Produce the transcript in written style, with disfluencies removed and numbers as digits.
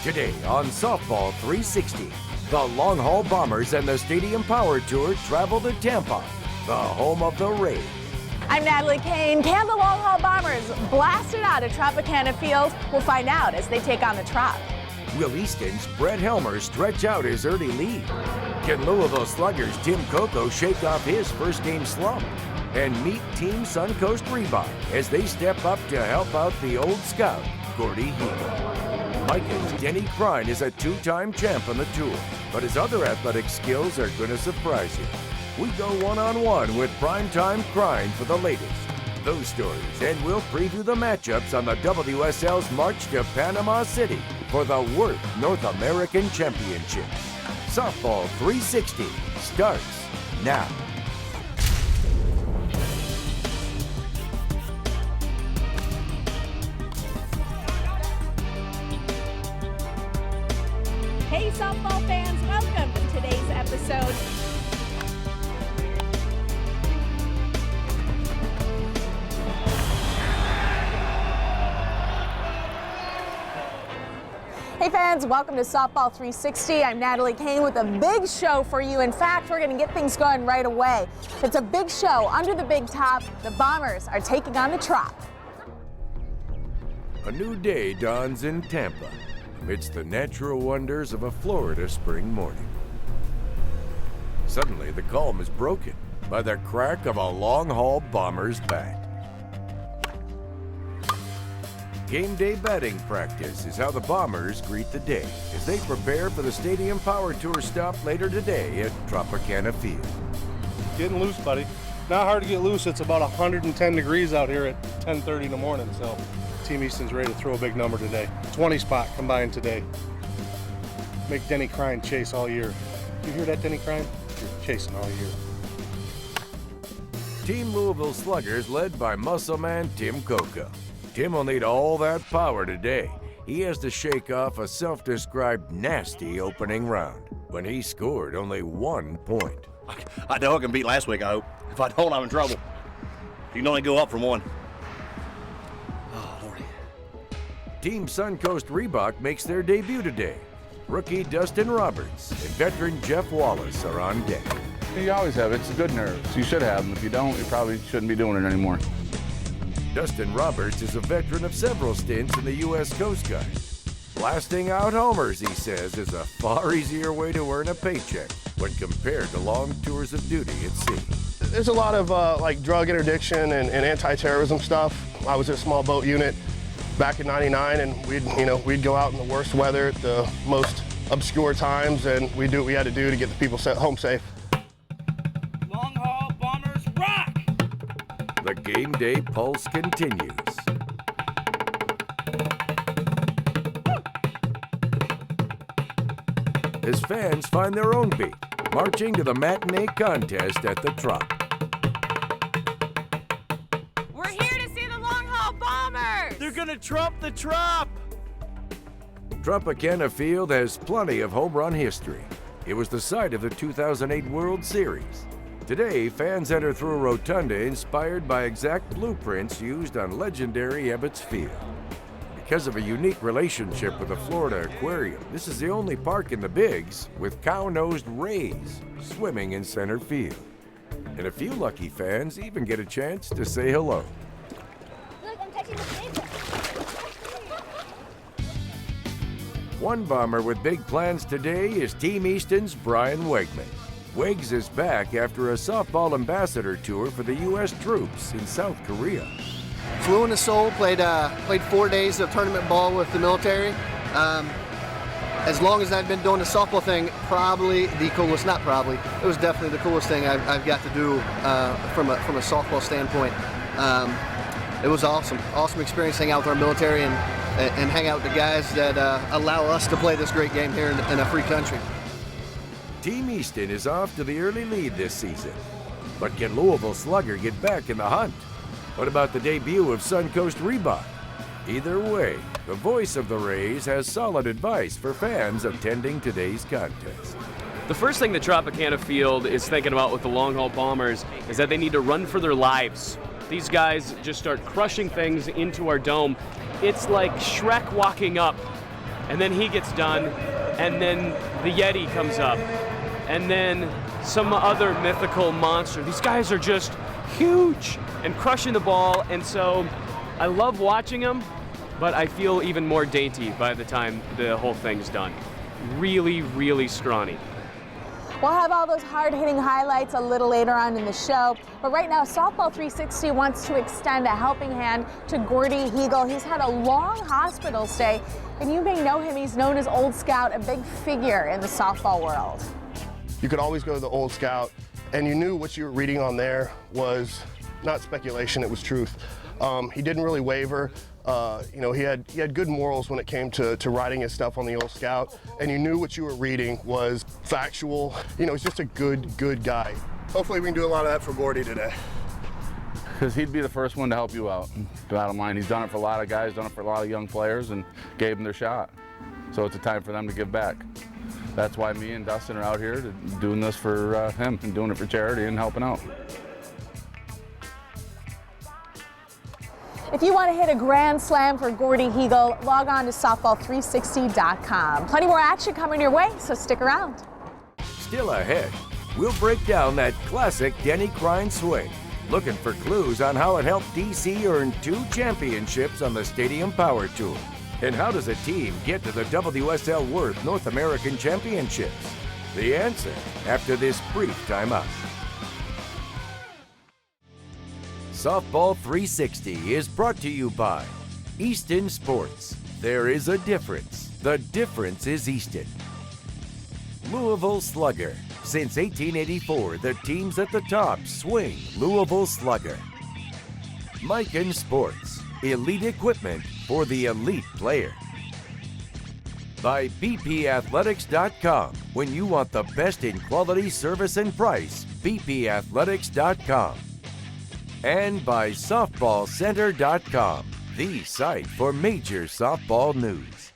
Today on Softball 360, the Long Haul Bombers and the Stadium Power Tour travel to Tampa, the home of the Rays. I'm Natalie Kane. Can the Long Haul Bombers blast it out at Tropicana Field? We'll find out as they take on the Trop. Will Easton's Brett Helmer stretch out his early lead? Can Louisville Sluggers' Tim Coco shake off his first game slump? And meet Team Suncoast Reebok as they step up to help out the old scout, Gordy Heagle. Micah's Denny Crine is a two-time champ on the tour, but his other athletic skills are going to surprise you. We go one-on-one with Primetime Crine for the latest. Those stories, and we'll preview the matchups on the WSL's March to Panama City for the Worth North American Championship. Softball 360 starts now. Hey, softball fans, welcome to today's episode. Hey fans, welcome to Softball 360. I'm Natalie Kane with a big show for you. In fact, we're going to get things going right away. It's a big show under the big top. The Bombers are taking on the Trop. A new day dawns in Tampa amidst the natural wonders of a Florida spring morning. Suddenly, the calm is broken by the crack of a Long Haul Bombers bat. Game day batting practice is how the Bombers greet the day as they prepare for the Stadium Power Tour stop later today at Tropicana Field. Getting loose, buddy. Not hard to get loose. It's about 110 degrees out here at 10:30 in the morning, so Team Easton's ready to throw a big number today. 20 spot combined today. Make Denny Crine chase all year. You hear that, Denny Crine? You're chasing all year. Team Louisville Sluggers led by muscle man Tim Coco. Tim will need all that power today. He has to shake off a self-described nasty opening round when he scored only 1 point. I know I can beat last week, I hope. If I don't, I'm in trouble. You can only go up from one. Oh, Lordy. Team Suncoast Reebok makes their debut today. Rookie Dustin Roberts and veteran Jeff Wallace are on deck. You always have. It's a good nerve. So you should have them. If you don't, you probably shouldn't be doing it anymore. Dustin Roberts is a veteran of several stints in the U.S. Coast Guard. Blasting out homers, he says, is a far easier way to earn a paycheck when compared to long tours of duty at sea. There's a lot of like drug interdiction and anti-terrorism stuff. I was in a small boat unit back in '99, and we'd go out in the worst weather at the most obscure times, and we'd do what we had to do to get the people home safe. Long Haul Bombers rock! The game day pulse continues. As fans find their own beat, marching to the matinee contest at the Trop. We're here to see the Long Haul Bombers! They're gonna trump the Trop! Tropicana Field has plenty of home run history. It was the site of the 2008 World Series. Today, fans enter through a rotunda inspired by exact blueprints used on legendary Ebbets Field. Because of a unique relationship with the Florida Aquarium, this is the only park in the Bigs with cow-nosed rays swimming in center field. And a few lucky fans even get a chance to say hello. Look, I'm touching the paper. One Bomber with big plans today is Team Easton's Brian Wegman. Wegs is back after a softball ambassador tour for the U.S. troops in South Korea. Flew into Seoul, played 4 days of tournament ball with the military. As long as I've been doing the softball thing, probably the coolest, not probably, it was definitely the coolest thing I've got to do from a softball standpoint. It was awesome experience hanging out with our military and hang out with the guys that allow us to play this great game here in a free country. Team Easton is off to the early lead this season. But can Louisville Slugger get back in the hunt? What about the debut of Suncoast Reebok? Either way, the voice of the Rays has solid advice for fans attending today's contest. The first thing the Tropicana Field is thinking about with the Long Haul Bombers is that they need to run for their lives. These guys just start crushing things into our dome. It's like Shrek walking up and then he gets done, and then the Yeti comes up, and then some other mythical monster. These guys are just huge and crushing the ball, and so I love watching them, but I feel even more dainty by the time the whole thing's done. Really, really scrawny. We'll have all those hard-hitting highlights a little later on in the show. But right now, Softball 360 wants to extend a helping hand to Gordy Hegel. He's had a long hospital stay, and you may know him. He's known as Old Scout, a big figure in the softball world. You could always go to the Old Scout, and you knew what you were reading on there was not speculation, it was truth. He didn't really waver. You know, he had good morals when it came to writing his stuff on the Old Scout, and you knew what you were reading was factual. You know, he's just a good guy. Hopefully we can do a lot of that for Gordy today. Because he'd be the first one to help you out. Bottom line, he's done it for a lot of guys, done it for a lot of young players, and gave them their shot. So it's a time for them to give back. That's why me and Dustin are out here doing this for him and doing it for charity and helping out. If you want to hit a grand slam for Gordy Hegel, log on to softball360.com. Plenty more action coming your way, so stick around. Still ahead, we'll break down that classic Denny Crine swing, looking for clues on how it helped DC earn 2 championships on the Stadium Power Tour. And how does a team get to the WSL Worth North American Championships? The answer after this brief timeout. Softball 360 is brought to you by Easton Sports. There is a difference. The difference is Easton. Louisville Slugger. Since 1884, the teams at the top swing Louisville Slugger. Miken Sports. Elite equipment for the elite player. By bpathletics.com. When you want the best in quality, service, and price, bpathletics.com. And by softballcenter.com, the site for major softball news.